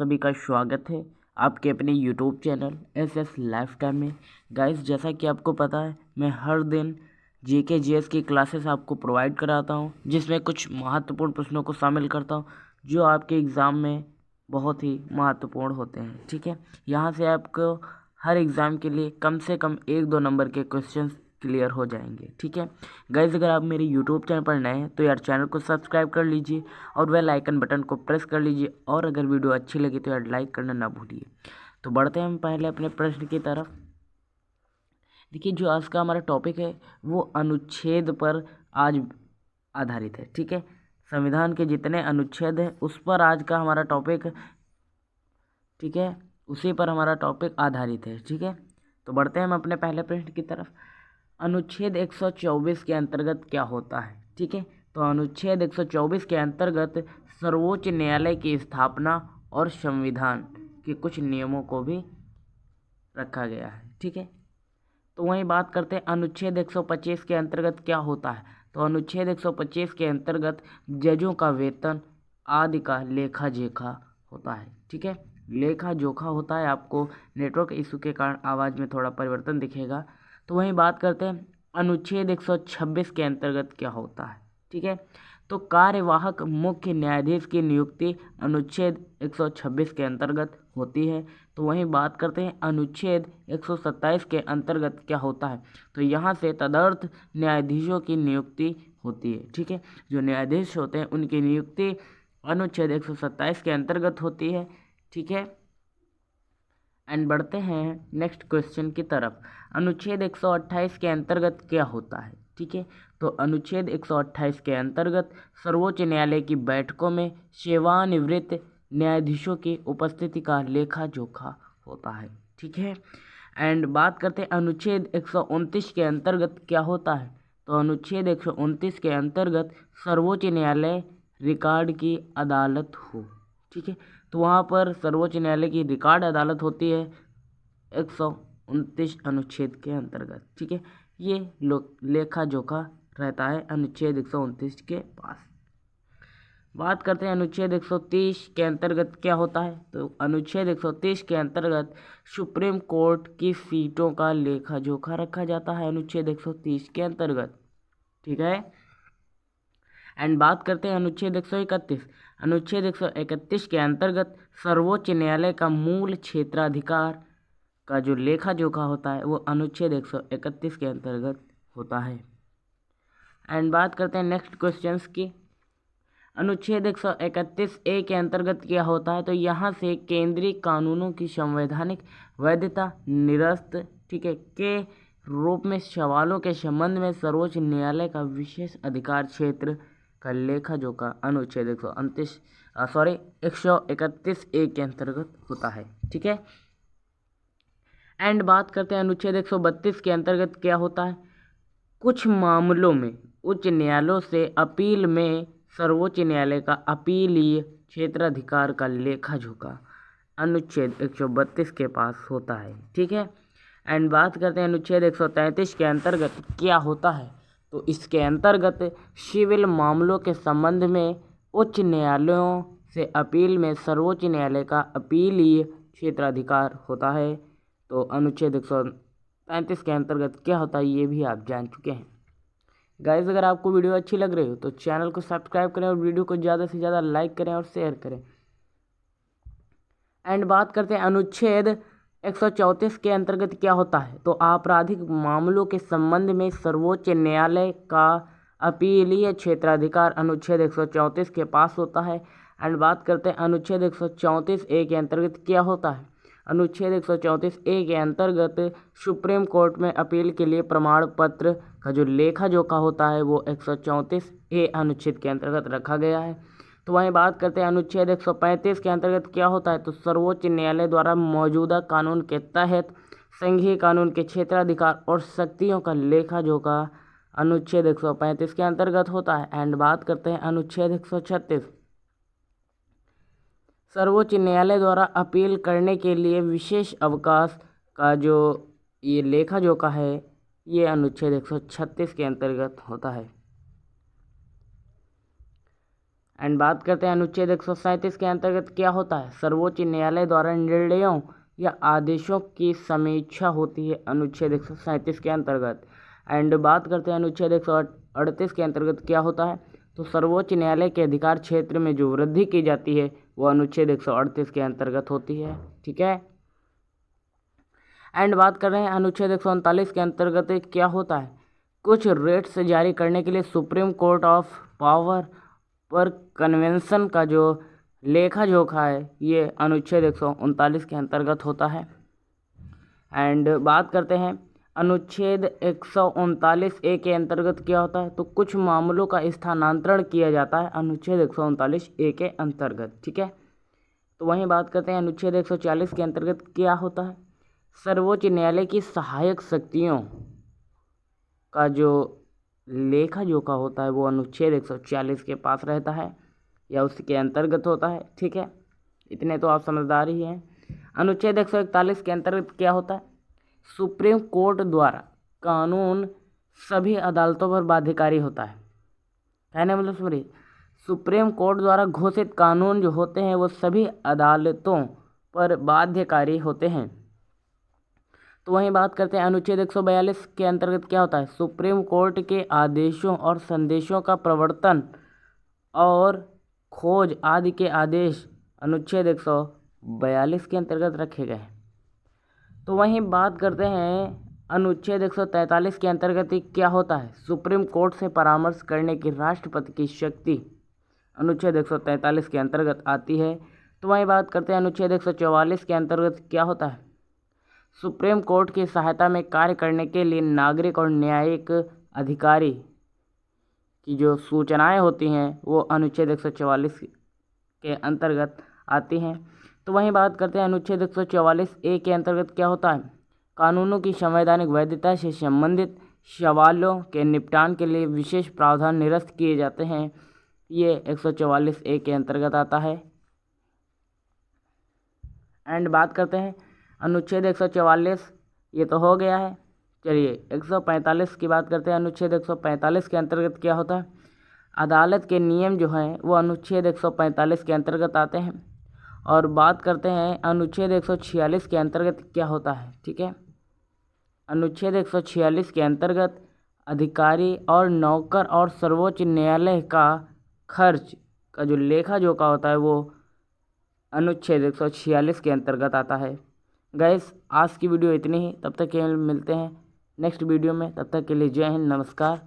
सभी का स्वागत है आपके अपने YouTube channel S life time में। गाइस, जैसा कि आपको पता है, मैं हर दिन जीके जीएस की क्लासेस आपको प्रोवाइड कराता हूं, जिसमें कुछ महत्वपूर्ण प्रश्नों को शामिल करता हूं जो आपके एग्ज़ाम में बहुत ही महत्वपूर्ण होते हैं। ठीक है, यहाँ से आपको हर एग्ज़ाम के लिए कम से कम 1-2 नंबर के क्वेश्चंस क्लियर हो जाएंगे। ठीक है गाइज, अगर आप मेरे यूट्यूब चैनल पर नए हैं तो यार चैनल को सब्सक्राइब कर लीजिए और बेल आइकन बटन को प्रेस कर लीजिए, और अगर वीडियो अच्छी लगी तो यार लाइक करना ना भूलिए। तो बढ़ते हैं हम पहले अपने प्रश्न की तरफ। देखिए, जो आज का हमारा टॉपिक है वो अनुच्छेद पर आज आधारित है। ठीक है, संविधान के जितने अनुच्छेद हैं उस पर आज का हमारा टॉपिक, ठीक है, उसी पर हमारा टॉपिक आधारित है। ठीक है, तो बढ़ते हैं हम अपने पहले प्रश्न की तरफ। अनुच्छेद 124 के अंतर्गत क्या होता है? ठीक है, तो अनुच्छेद 124 के अंतर्गत सर्वोच्च न्यायालय की स्थापना और संविधान के कुछ नियमों को भी रखा गया है। ठीक है, तो वहीं बात करते हैं अनुच्छेद 125 के अंतर्गत क्या होता है। तो अनुच्छेद 125 के अंतर्गत जजों का वेतन आदि का लेखा जोखा होता है। ठीक है, लेखा जोखा होता है। आपको नेटवर्क इशू के कारण आवाज़ में थोड़ा परिवर्तन दिखेगा। तो वहीं बात करते हैं अनुच्छेद 126 के अंतर्गत क्या होता है। ठीक है, तो कार्यवाहक मुख्य न्यायाधीश की नियुक्ति अनुच्छेद 126 के अंतर्गत होती है। तो वहीं बात करते हैं अनुच्छेद 127 के अंतर्गत क्या होता है। तो यहाँ से तदर्थ न्यायाधीशों की नियुक्ति होती है। ठीक है, जो न्यायाधीश होते हैं उनकी नियुक्ति अनुच्छेद 127 के अंतर्गत होती है। ठीक है, एंड बढ़ते हैं नेक्स्ट क्वेश्चन की तरफ। अनुच्छेद 128 के अंतर्गत क्या होता है? ठीक है, तो अनुच्छेद 128 के अंतर्गत सर्वोच्च न्यायालय की बैठकों में सेवानिवृत्त न्यायाधीशों की उपस्थिति का लेखा जोखा होता है। ठीक है, एंड बात करते हैं अनुच्छेद 129 के अंतर्गत क्या होता है। तो अनुच्छेद 129 के अंतर्गत सर्वोच्च न्यायालय रिकॉर्ड की अदालत हो। ठीक है, तो वहाँ पर सर्वोच्च न्यायालय की रिकॉर्ड अदालत होती है 129 अनुच्छेद के अंतर्गत। ठीक है, ये लेखा जोखा रहता है अनुच्छेद 129 के पास। बात करते हैं अनुच्छेद 130 के अंतर्गत क्या होता है। तो अनुच्छेद 130 के अंतर्गत सुप्रीम कोर्ट की सीटों का लेखा जोखा रखा जाता है अनुच्छेद 130 के अंतर्गत। ठीक है, एंड बात करते हैं अनुच्छेद 131। अनुच्छेद 131 के अंतर्गत सर्वोच्च न्यायालय का मूल क्षेत्राधिकार का जो लेखा जोखा होता है वो अनुच्छेद 131 के अंतर्गत होता है। एंड बात करते हैं नेक्स्ट क्वेश्चंस की। अनुच्छेद 131 ए के अंतर्गत क्या होता है। तो यहाँ से केंद्रीय कानूनों की संवैधानिक वैधता निरस्त, ठीक है, के रूप में सवालों के संबंध में सर्वोच्च न्यायालय का विशेष अधिकार क्षेत्र का लेखा जोखा अनुच्छेद 131 ए के अंतर्गत होता है। ठीक है, एंड बात करते हैं अनुच्छेद 132 के अंतर्गत क्या होता है। कुछ मामलों में उच्च न्यायालयों से अपील में सर्वोच्च न्यायालय का अपीलीय क्षेत्राधिकार का लेखा जोखा अनुच्छेद 132 के पास होता है। ठीक है, एंड बात करते हैं अनुच्छेद 133 के अंतर्गत क्या होता है। तो इसके अंतर्गत सिविल मामलों के संबंध में उच्च न्यायालयों से अपील में सर्वोच्च न्यायालय का अपीलीय क्षेत्राधिकार होता है। तो अनुच्छेद 133 के अंतर्गत क्या होता है ये भी आप जान चुके हैं। गाइस, अगर आपको वीडियो अच्छी लग रही हो तो चैनल को सब्सक्राइब करें और वीडियो को ज़्यादा से ज़्यादा लाइक करें और शेयर करें। एंड बात करते हैं अनुच्छेद 134 के अंतर्गत क्या होता है। तो आपराधिक मामलों के संबंध में सर्वोच्च न्यायालय का अपीलीय क्षेत्राधिकार अनुच्छेद 134 के पास होता है। एंड बात करते हैं अनुच्छेद 134 ए के अंतर्गत क्या होता है। अनुच्छेद 134 ए के अंतर्गत सुप्रीम कोर्ट में अपील के लिए प्रमाण पत्र का जो लेखा जोखा होता है वो 134 ए अनुच्छेद के अंतर्गत रखा गया है। तो वहीं बात करते हैं अनुच्छेद 135 के अंतर्गत क्या होता है। तो सर्वोच्च न्यायालय द्वारा मौजूदा कानून के तहत संघीय कानून के क्षेत्राधिकार और शक्तियों का लेखा जोखा अनुच्छेद 135 के अंतर्गत होता है। एंड बात करते हैं अनुच्छेद 136, सर्वोच्च न्यायालय द्वारा अपील करने के लिए विशेष अवकाश का जो ये लेखा जोखा है ये अनुच्छेद 136 के अंतर्गत होता है। एंड बात करते हैं अनुच्छेद 137 के अंतर्गत क्या होता है। सर्वोच्च न्यायालय द्वारा निर्णयों या आदेशों की समीक्षा होती है अनुच्छेद 137 के अंतर्गत। एंड बात करते हैं अनुच्छेद 138 के अंतर्गत क्या होता है। तो सर्वोच्च न्यायालय के अधिकार क्षेत्र में जो वृद्धि की जाती है वो अनुच्छेद 138 के अंतर्गत होती है। ठीक है। एंड बात कर रहे हैं अनुच्छेद 139 के अंतर्गत क्या होता है। कुछ रेट्स जारी करने के लिए सुप्रीम कोर्ट ऑफ पावर पर कन्वेंशन का जो लेखा जोखा है ये अनुच्छेद 139 के अंतर्गत होता है। एंड बात करते हैं अनुच्छेद 139A के अंतर्गत क्या होता है। तो कुछ मामलों का स्थानांतरण किया जाता है अनुच्छेद 139A के अंतर्गत। ठीक है। तो वहीं बात करते हैं अनुच्छेद 140 के अंतर्गत क्या होता है। सर्वोच्च न्यायालय की सहायक शक्तियों का जो लेखा जोखा होता है वो अनुच्छेद 140 के पास रहता है या उसके अंतर्गत होता है। ठीक है, इतने तो आप समझदार ही हैं। अनुच्छेद 141 के अंतर्गत क्या होता है। सुप्रीम कोर्ट द्वारा कानून सभी अदालतों पर बाध्यकारी होता है। कहने मतलब सुनिए, सुप्रीम कोर्ट द्वारा घोषित कानून जो होते हैं वो सभी अदालतों पर बाध्यकारी होते हैं। तो वहीं बात करते हैं अनुच्छेद 142 के अंतर्गत क्या होता है। सुप्रीम कोर्ट के आदेशों और संदेशों का प्रवर्तन और खोज आदि के आदेश अनुच्छेद 142 के अंतर्गत रखे गए हैं। तो वहीं बात करते हैं अनुच्छेद 143 के अंतर्गत क्या होता है। सुप्रीम कोर्ट से परामर्श करने की राष्ट्रपति की शक्ति अनुच्छेद 143 के अंतर्गत आती है। तो वहीं बात करते हैं अनुच्छेद 144 के अंतर्गत क्या होता है। सुप्रीम कोर्ट की सहायता में कार्य करने के लिए नागरिक और न्यायिक अधिकारी की जो सूचनाएं होती हैं वो अनुच्छेद 144 के अंतर्गत आती हैं। तो वहीं बात करते हैं अनुच्छेद 144A के अंतर्गत क्या होता है। कानूनों की संवैधानिक वैधता से संबंधित सवालों के निपटान के लिए विशेष प्रावधान निरस्त किए जाते हैं। ये 144A के अंतर्गत आता है। एंड बात करते हैं अनुच्छेद 144, ये तो हो गया है। चलिए 145 की बात करते हैं। अनुच्छेद 145 के अंतर्गत क्या होता है। अदालत के नियम जो हैं वो अनुच्छेद 145 के अंतर्गत आते हैं। और बात करते हैं अनुच्छेद 146 के अंतर्गत क्या होता है। ठीक है, अनुच्छेद 146 के अंतर्गत अधिकारी और नौकर और सर्वोच्च न्यायालय का खर्च का जो लेखा जोखा होता है वो अनुच्छेद 146 के अंतर्गत आता है। गाइस, आज की वीडियो इतनी ही। तब तक के लिए मिलते हैं नेक्स्ट वीडियो में। तब तक के लिए जय हिंद, नमस्कार।